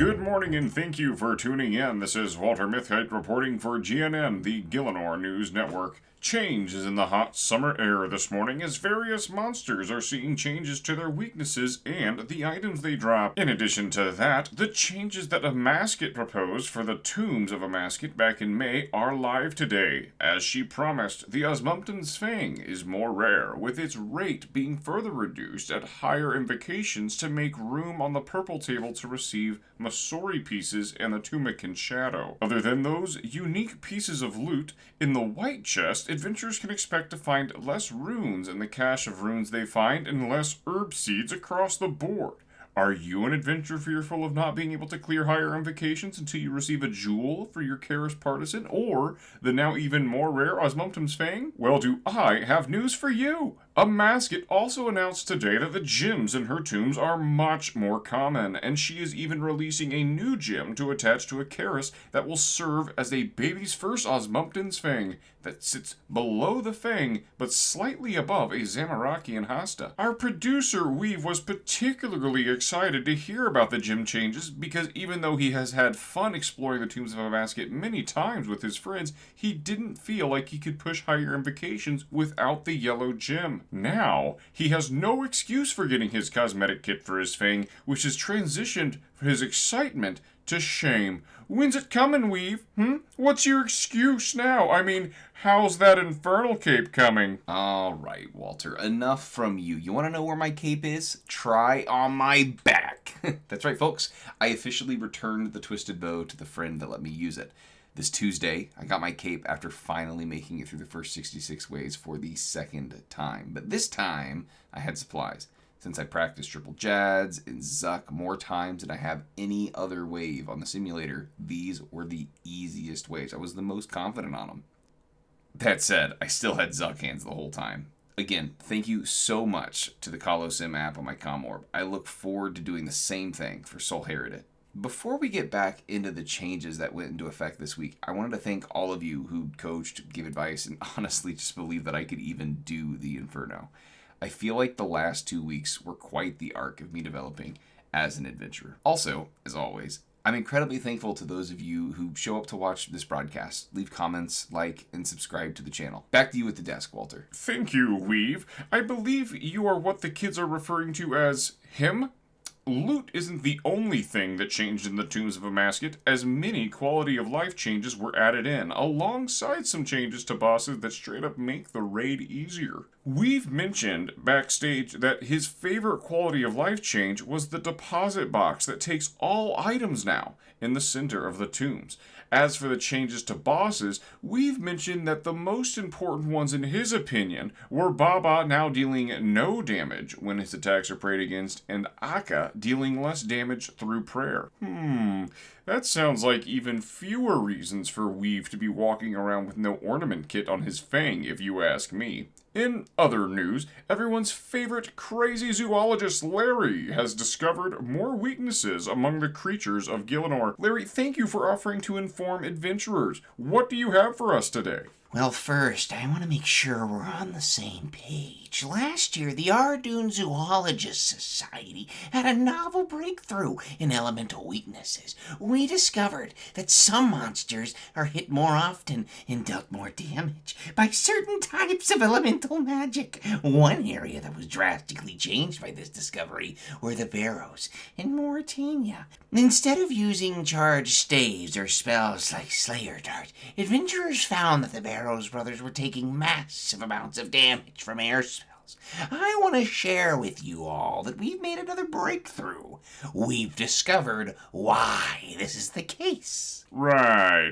Good morning and thank you for tuning in. This is Walter Mithkite reporting for GNN, the Gielinor News Network. Change is in the hot summer air this morning as various monsters are seeing changes to their weaknesses and the items they drop. In addition to that, the changes that Amascut proposed for the tombs of Amascut back in May are live today. As she promised, the Osmumten's Fang is more rare, with its rate being further reduced at higher invocations to make room on the purple table to receive Masori pieces and the Tumican Shadow. Other than those unique pieces of loot, in the white chest, adventurers can expect to find less runes in the cache of runes they find and less herb seeds across the board. Are you an adventurer fearful of not being able to clear higher invocations until you receive a jewel for your Karis partisan, or the now even more rare Osmumten's Fang? Well, do I have news for you! Amascut also announced today that the gems in her tombs are much more common, and she is even releasing a new gem to attach to a Karis that will serve as a baby's first Osmumten's Fang that sits below the Fang but slightly above a Zamorakian Hasta. Our producer WEEV was particularly excited to hear about the gem changes because even though he has had fun exploring the tombs of Amascut many times with his friends, he didn't feel like he could push higher invocations without the yellow gem. Now, he has no excuse for getting his cosmetic kit for his Fang, which has transitioned his excitement to shame. When's it coming, WEEV? What's your excuse now? I mean, how's that infernal cape coming? Alright, Walter, enough from you. You want to know where my cape is? Try on my back. That's right, folks. I officially returned the twisted bow to the friend that let me use it. This Tuesday, I got my cape after finally making it through the first 66 ways for the second time. But this time, I had supplies. Since I practiced triple jads and Zuck more times than I have any other wave on the simulator, these were the easiest waves. I was the most confident on them. That said, I still had Zuck hands the whole time. Again, thank you so much to the Colosim app on my Comorb. I look forward to doing the same thing for Soul Heritage. Before we get back into the changes that went into effect this week, I wanted to thank all of you who coached, gave advice, and honestly just believed that I could even do the Inferno. I feel like the last 2 weeks were quite the arc of me developing as an adventurer. Also, as always, I'm incredibly thankful to those of you who show up to watch this broadcast, leave comments, like, and subscribe to the channel. Back to you at the desk, Walter. Thank you, WEEV. I believe you are what the kids are referring to as him? Loot isn't the only thing that changed in the tombs of Amascut, as many quality of life changes were added in, alongside some changes to bosses that straight up make the raid easier. We've mentioned backstage that his favorite quality of life change was the deposit box that takes all items now in the center of the tombs. As for the changes to bosses, we've mentioned that the most important ones in his opinion were Baba now dealing no damage when his attacks are prayed against, and Akka dealing less damage through prayer. That sounds like even fewer reasons for WEEV to be walking around with no ornament kit on his Fang, if you ask me. In other news, everyone's favorite crazy zoologist Larry has discovered more weaknesses among the creatures of Gielinor. Larry, thank you for offering to inform adventurers. What do you have for us today? Well, first, I want to make sure we're on the same page. Last year, the Ardoon Zoologist Society had a novel breakthrough in elemental weaknesses. We discovered that some monsters are hit more often and dealt more damage by certain types of elemental magic. One area that was drastically changed by this discovery were the Barrows in Mauritania. Instead of using charged staves or spells like Slayer Dart, adventurers found that the Barrows brothers were taking massive amounts of damage from air spells. I want to share with you all that we've made another breakthrough. We've discovered why this is the case. Right.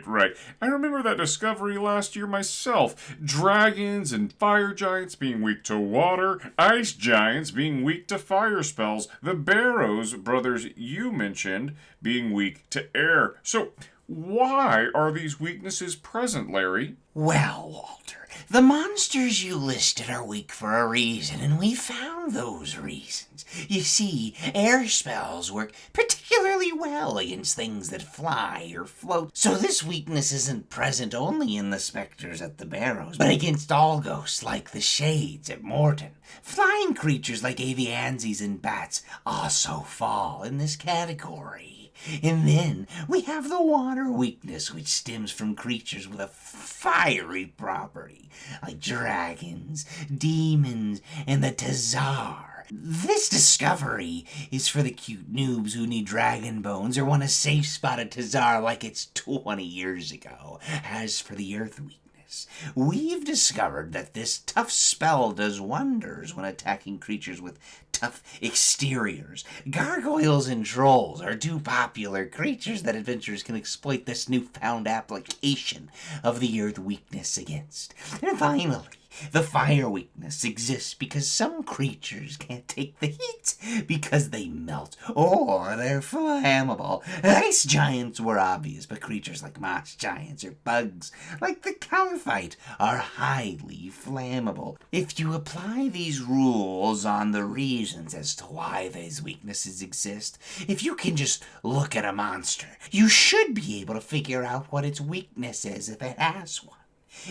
I remember that discovery last year myself. Dragons and fire giants being weak to water, ice giants being weak to fire spells, the Barrows brothers you mentioned being weak to air. So, why are these weaknesses present, Larry? Well, Walter, the monsters you listed are weak for a reason, and we found those reasons. You see, air spells work particularly particularly well against things that fly or float. So this weakness isn't present only in the specters at the Barrows, but against all ghosts like the Shades at Morton. Flying creatures like aviansies and bats also fall in this category. And then we have the water weakness, which stems from creatures with a fiery property, like dragons, demons, and the Tazar. This discovery is for the cute noobs who need dragon bones or want a safe spot at Tazar like it's 20 years ago. As for the earth weakness, we've discovered that this tough spell does wonders when attacking creatures with tough exteriors. Gargoyles and trolls are two popular creatures that adventurers can exploit this newfound application of the earth weakness against. And finally, the fire weakness exists because some creatures can't take the heat because they melt or they're flammable. Ice giants were obvious, but creatures like moss giants or bugs like the Caliphyte are highly flammable. If you apply these rules on the reasons as to why these weaknesses exist, if you can just look at a monster, you should be able to figure out what its weakness is if it has one.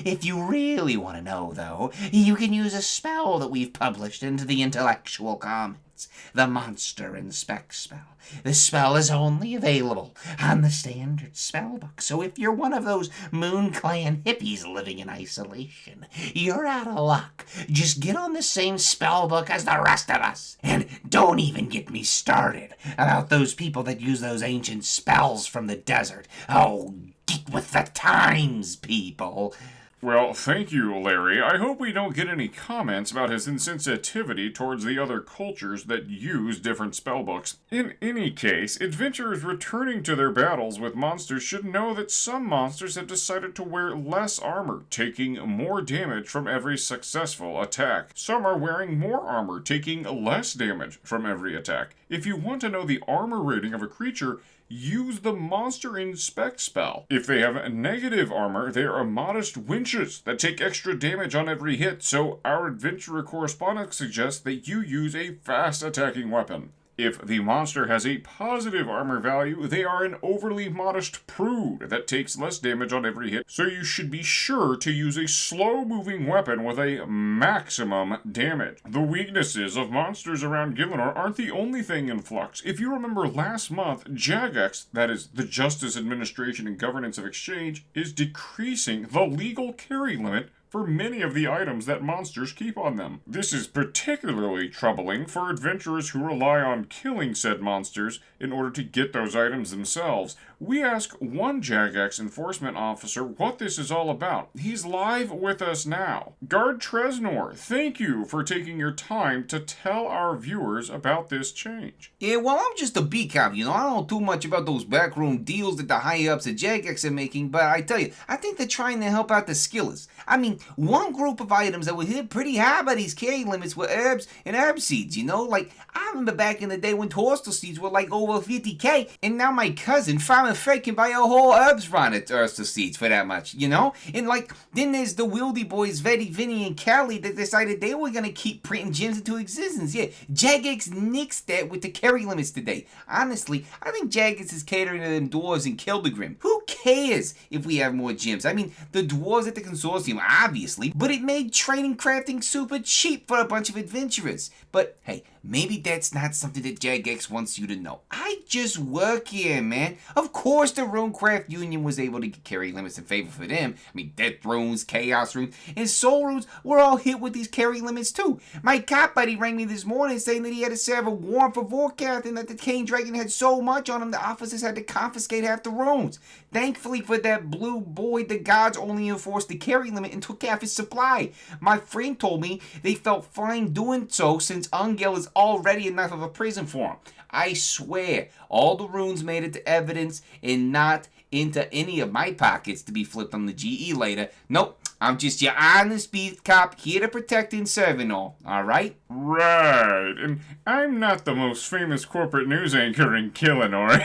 If you really want to know, though, you can use a spell that we've published into the intellectual comments, the Monster Inspect spell. This spell is only available on the standard spellbook, so if you're one of those Moon Clan hippies living in isolation, you're out of luck. Just get on the same spellbook as the rest of us. And don't even get me started about those people that use those ancient spells from the desert. Oh, get with the times, people. Well, thank you, Larry. I hope we don't get any comments about his insensitivity towards the other cultures that use different spellbooks. In any case, adventurers returning to their battles with monsters should know that some monsters have decided to wear less armor, taking more damage from every successful attack. Some are wearing more armor, taking less damage from every attack. If you want to know the armor rating of a creature, use the Monster Inspect spell. If they have negative armor, they are modest winches that take extra damage on every hit, so our adventurer correspondent suggests that you use a fast attacking weapon. If the monster has a positive armor value, they are an overly modest prude that takes less damage on every hit, so you should be sure to use a slow-moving weapon with a maximum damage. The weaknesses of monsters around Gielinor aren't the only thing in flux. If you remember last month, Jagex, that is, the Justice Administration and Governance of Exchange, is decreasing the legal carry limit for many of the items that monsters keep on them. This is particularly troubling for adventurers who rely on killing said monsters in order to get those items themselves. We ask one Jagex enforcement officer what this is all about. He's live with us now. Guard Tresnor, thank you for taking your time to tell our viewers about this change. Yeah, well, I'm just a B-cop, I don't know too much about those backroom deals that the high-ups at Jagex are making, but I tell you, I think they're trying to help out the skillers. I mean, one group of items that were hit pretty high by these carry limits were herbs and herb seeds, Like, I remember back in the day when Torstal seeds were like over 50k, and now my cousin, Farmer Fred, can buy a whole herbs run at Torstal seeds for that much, And like, then there's the Wildy boys, Vetty, Vinny, and Callie that decided they were gonna keep printing gems into existence. Yeah, Jagex nixed that with the carry limits today. Honestly, I think Jagex is catering to them dwarves in Kildegrim. Who cares if we have more gems? I mean, the dwarves at the consortium, obviously, but it made trading crafting super cheap for a bunch of adventurers. But hey, maybe that's not something that Jagex wants you to know. I just work here, man. Of course the Runecraft Union was able to get carry limits in favor for them. I mean, Death Runes, Chaos Runes, and Soul Runes were all hit with these carry limits too. My cop buddy rang me this morning saying that he had to serve a warrant for Vorkath and that the Cane Dragon had so much on him the officers had to confiscate half the runes. Thankfully for that blue boy, the gods only enforced the carry limit and took half his supply. My friend told me they felt fine doing so since Ungel is already enough of a prison for him. I swear, all the runes made it to evidence and not into any of my pockets to be flipped on the GE later. Nope, I'm just your honest beef cop here to protect and serve and all right? Right, and I'm not the most famous corporate news anchor in Gielinor.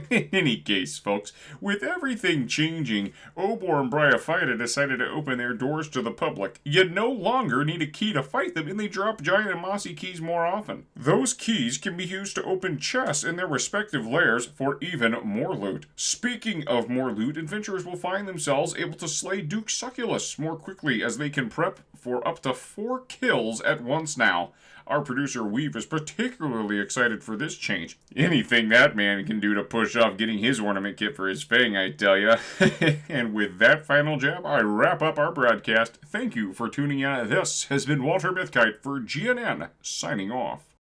In any case, folks, with everything changing, Obor and Bryophyta decided to open their doors to the public. You no longer need a key to fight them, and they drop giant and mossy keys more often. Those keys can be used to open chests in their respective lairs for even more loot. Speaking of more loot, adventurers will find themselves able to slay Duke Succellus more quickly as they can prep for up to 4 kills at once now. Our producer WEEV is particularly excited for this change. Anything that man can do to push off getting his ornament kit for his Fang, I tell ya. And with that final jab, I wrap up our broadcast. Thank you for tuning in. This has been Walter Mithkite for GNN, signing off.